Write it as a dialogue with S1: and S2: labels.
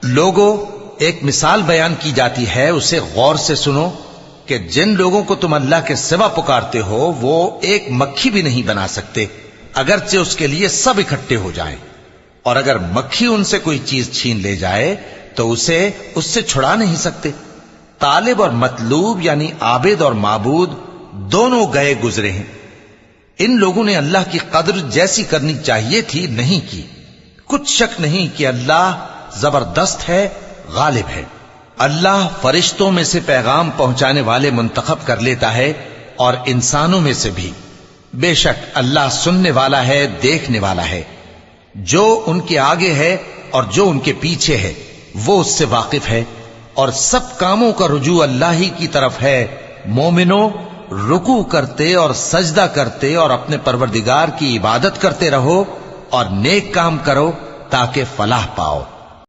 S1: लोगों, एक मिसाल बयान की जाती है, उसे गौर से सुनो कि जिन लोगों को तुम अल्लाह के सिवा पुकारते हो वो एक मक्खी भी नहीं बना सकते, अगरचे उसके लिए सब इकट्ठे हो जाएं। और अगर मक्खी उनसे कोई चीज छीन ले जाए तो उसे उससे छुड़ा नहीं सकते। तालिब और मतलूब यानी आबिद और माबूद दोनों गए गुजरे हैं। इन लोगों ने अल्लाह की कद्र जैसी करनी चाहिए थी नहीं की। कुछ शक नहीं कि अल्लाह जबरदस्त है, गालिब है। अल्लाह फरिश्तों में से पैगाम पहुंचाने वाले मुंतखब कर लेता है और इंसानों में से भी। बेशक अल्लाह सुनने वाला है, देखने वाला है। जो उनके आगे है और जो उनके पीछे है वो उससे वाकिफ है। और सब कामों का रुजू अल्लाह ही की तरफ है। मोमिनो, रुकू करते और सजदा करते और अपने परवरदिगार की इबादत करते रहो और नेक काम करो ताकि फलाह पाओ।